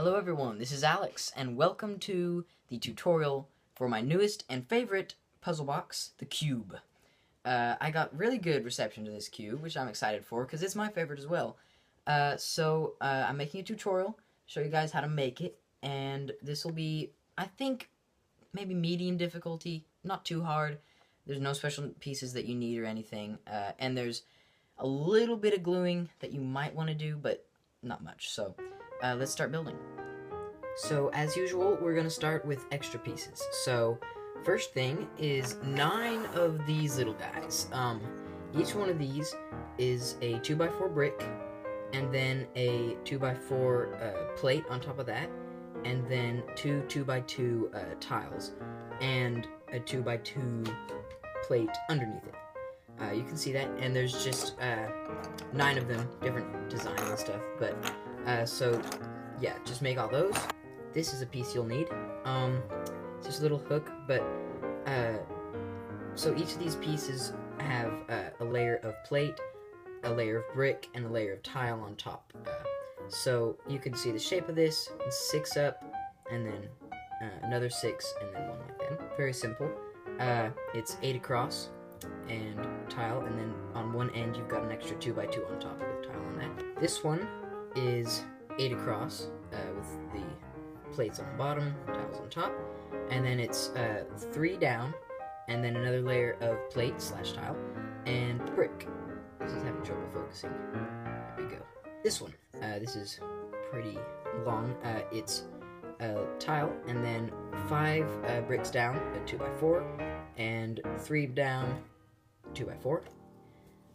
Hello everyone, this is Alex, and welcome to the tutorial for my newest and favorite puzzle box, the cube. I got really good reception to this cube, which I'm excited for, because it's my favorite as well. I'm making a tutorial, show you guys how to make it, and this will be, I think, maybe medium difficulty, not too hard. There's no special pieces that you need or anything, and there's a little bit of gluing that you might want to do, but not much. So let's start building. So as usual, we're going to start with extra pieces. So first thing is 9 of these little guys. Each one of these is a 2x4 brick, and then a 2x4 plate on top of that, and then 2 2x2 tiles, and a 2x2 plate underneath it. You can see that, and there's just 9 of them, different designs and stuff, but so yeah, just make all those. This is a piece you'll need. It's just a little hook, but so each of these pieces have a layer of plate, a layer of brick, and a layer of tile on top. So you can see the shape of this: 6 up, and then another 6, and then 1 like that. Very simple. It's 8 across and tile, and then on one end you've got an extra 2x2 on top with tile on that. This one is 8 across with the plates on the bottom, tiles on top, and then it's 3 down, and then another layer of plate / tile and brick. This is having trouble focusing. There we go. This one, this is pretty long. It's tile, and then 5 bricks down, a 2x4, and 3 down, 2x4.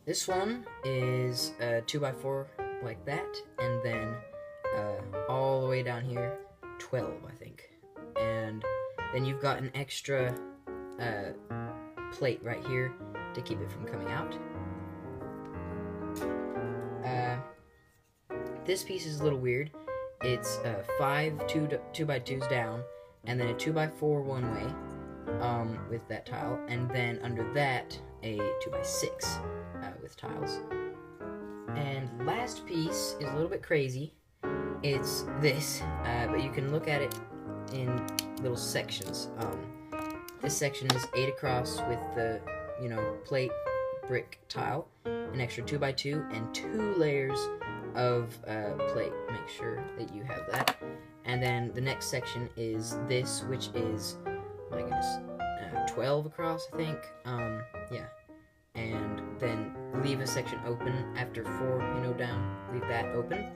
This one is 2x4 like that, and then all the way down here, 12, I think. And then you've got an extra plate right here to keep it from coming out. This piece is a little weird. It's 5 2x2s down, and then a 2x4 one way with that tile, and then under that a 2x6 with tiles. And last piece is a little bit crazy. It's this, but you can look at it in little sections. This section is 8 across with the, plate, brick, tile, an extra 2x2, and 2 layers of plate. Make sure that you have that. And then the next section is this, which is, my goodness, 12 across, I think. Yeah. And then leave a section open after 4, down. Leave that open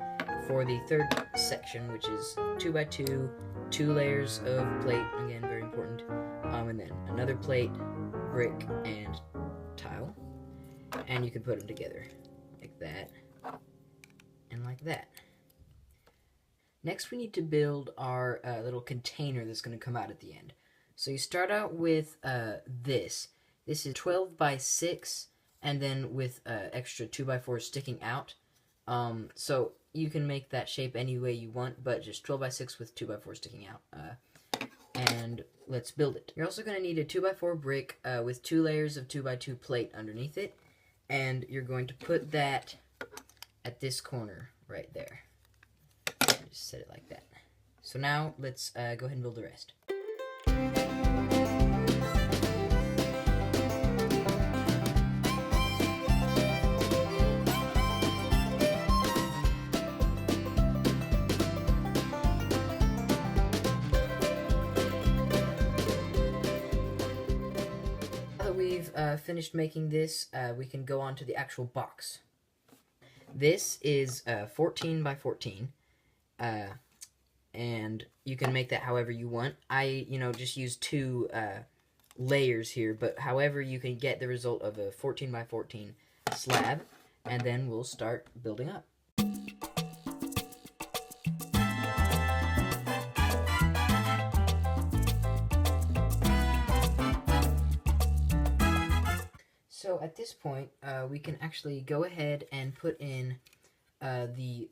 for the third section, which is 2x2, 2 layers of plate, again, very important, and then another plate, brick, and tile, and you can put them together like that, and like that. Next, we need to build our little container that's going to come out at the end. So you start out with this. This is 12 by 6, and then with extra 2x4 sticking out. So you can make that shape any way you want, but just 12 by 6 with 2x4 sticking out. And let's build it. You're also going to need a 2x4 brick with 2 layers of 2x2 plate underneath it, and you're going to put that at this corner right there. Just set it like that. So now let's go ahead and build the rest. We've finished making this, we can go on to the actual box. This is 14 by 14, and you can make that however you want. I, just use 2 layers here, but however you can get the result of a 14 by 14 slab, and then we'll start building up. So at this point, we can actually go ahead and put in the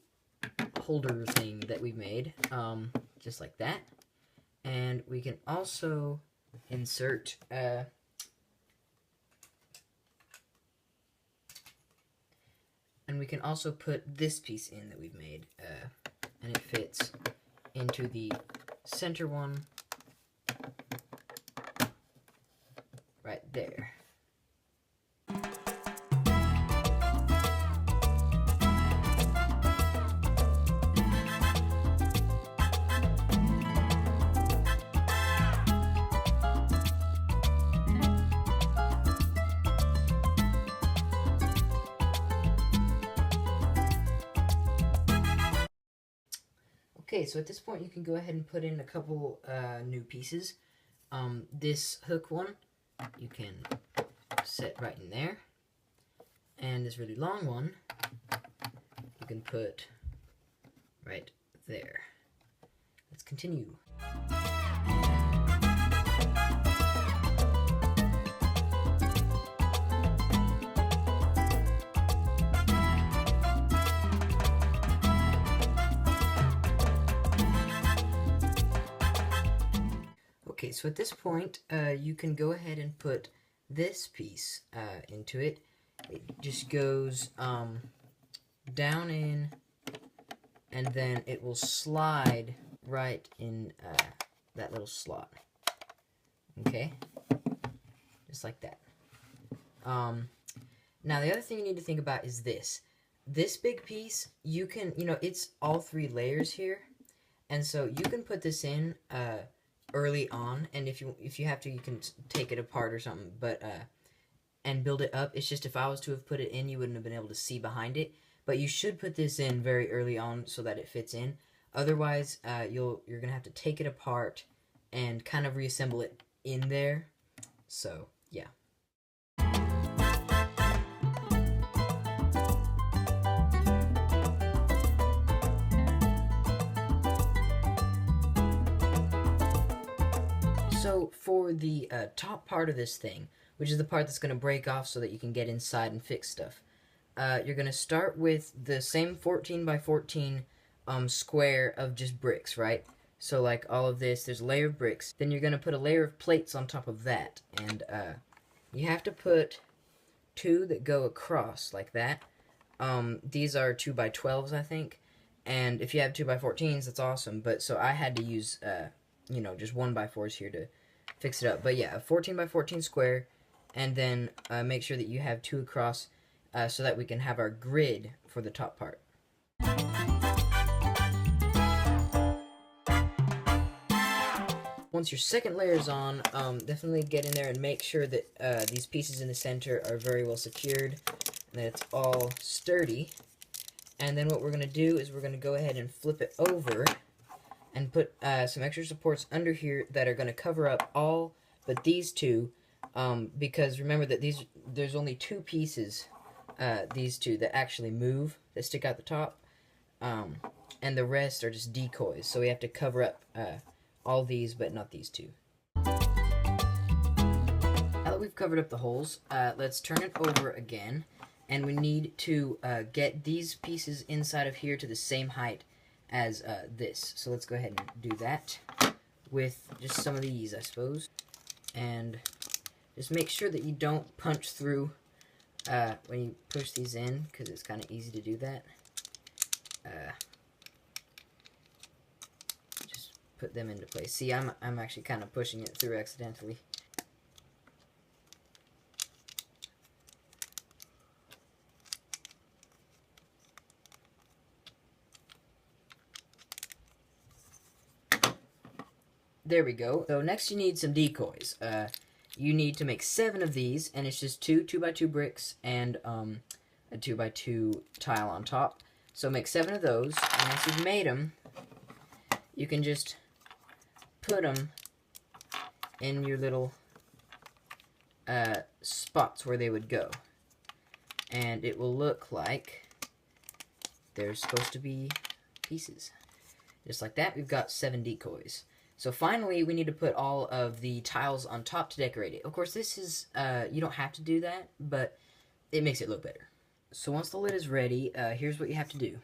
holder thing that we made, just like that. And we can also insert and we can also put this piece in that we've made, and it fits into the center one right there. Okay, so at this point you can go ahead and put in a couple new pieces. This hook one you can set right in there, and this really long one you can put right there. Let's continue. Okay, so at this point, you can go ahead and put this piece into it. It just goes down in, and then it will slide right in that little slot. Okay? Just like that. Now, the other thing you need to think about is this. This big piece, you can, it's all 3 layers here, and so you can put this in early on, and if you have to, you can take it apart or something, but and build it up. It's just if I was to have put it in, you wouldn't have been able to see behind it, but you should put this in very early on so that it fits in. Otherwise, you're gonna have to take it apart and kind of reassemble it in there. So yeah. So for the top part of this thing, which is the part that's going to break off so that you can get inside and fix stuff, you're going to start with the same 14 by 14 square of just bricks, right? So like all of this, there's a layer of bricks. Then you're going to put a layer of plates on top of that, and you have to put 2 that go across like that. These are 2 by 12s, I think, and if you have 2 by 14s, that's awesome. But so I had to use just 1 by 4s here to fix it up. But yeah, a 14 by 14 square, and then make sure that you have 2 across so that we can have our grid for the top part. Once your second layer is on, definitely get in there and make sure that these pieces in the center are very well secured and that it's all sturdy. And then what we're going to do is we're going to go ahead and flip it over and put some extra supports under here that are going to cover up all but these 2, because remember that there's only 2 pieces, these 2, that actually move, that stick out the top, and the rest are just decoys, so we have to cover up all these but not these 2. Now that we've covered up the holes, let's turn it over again, and we need to get these pieces inside of here to the same height as this. So let's go ahead and do that with just some of these, I suppose. And just make sure that you don't punch through when you push these in, because it's kind of easy to do that. Just put them into place. See, I'm actually kind of pushing it through accidentally. There we go. So next you need some decoys. You need to make 7 of these, and it's just 2 2x2 bricks and a 2x2 tile on top. So make 7 of those, and once you've made them, you can just put them in your little spots where they would go. And it will look like they're supposed to be pieces. Just like that, we've got 7 decoys. So finally, we need to put all of the tiles on top to decorate it. Of course, this is, you don't have to do that, but it makes it look better. So once the lid is ready, here's what you have to do.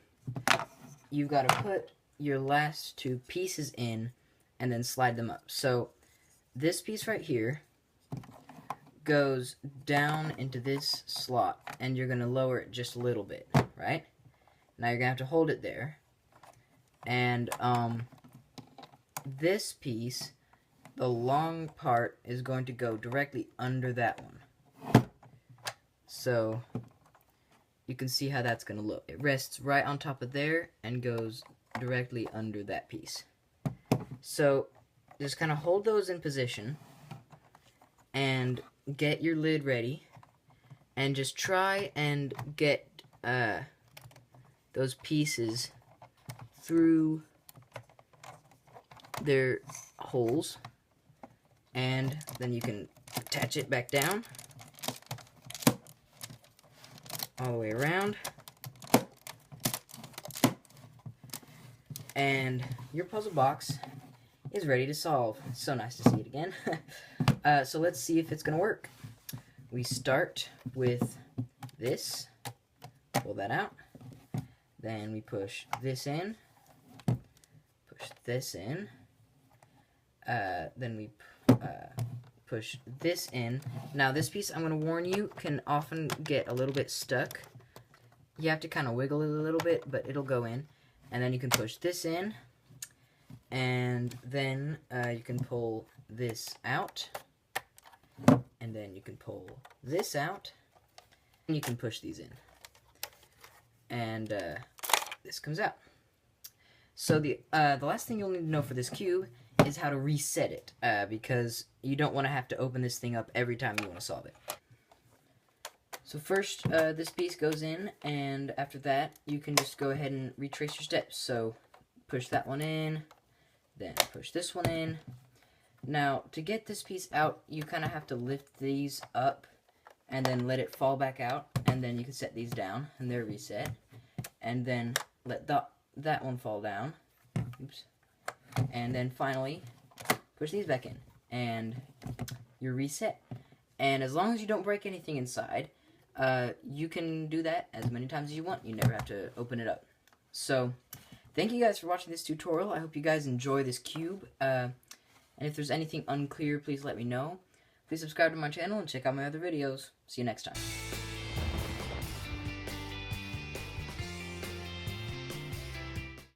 You've got to put your last 2 pieces in and then slide them up. So this piece right here goes down into this slot, and you're going to lower it just a little bit, right? Now you're going to have to hold it there, and this piece, the long part, is going to go directly under that one. So you can see how that's going to look. It rests right on top of there and goes directly under that piece. So just kind of hold those in position and get your lid ready, and just try and get those pieces through their holes, and then you can attach it back down all the way around, and your puzzle box is ready to solve. It's so nice to see it again. So let's see if it's gonna work. We start with this, pull that out, then we push this in, push this in, then we push this in. Now this piece, I'm going to warn you, can often get a little bit stuck. You have to kind of wiggle it a little bit, but it'll go in. And then you can push this in, and then you can pull this out, and then you can pull this out, and you can push these in. And this comes out. So the last thing you'll need to know for this cube is how to reset it, because you don't want to have to open this thing up every time you want to solve it. So first, this piece goes in, and after that, you can just go ahead and retrace your steps. So push that one in, then push this one in. Now, to get this piece out, you kind of have to lift these up and then let it fall back out, and then you can set these down, and they're reset. And then let that one fall down. Oops. And then finally, push these back in, and you're reset. And as long as you don't break anything inside, you can do that as many times as you want. You never have to open it up. So, thank you guys for watching this tutorial. I hope you guys enjoy this cube. And if there's anything unclear, please let me know. Please subscribe to my channel and check out my other videos. See you next time.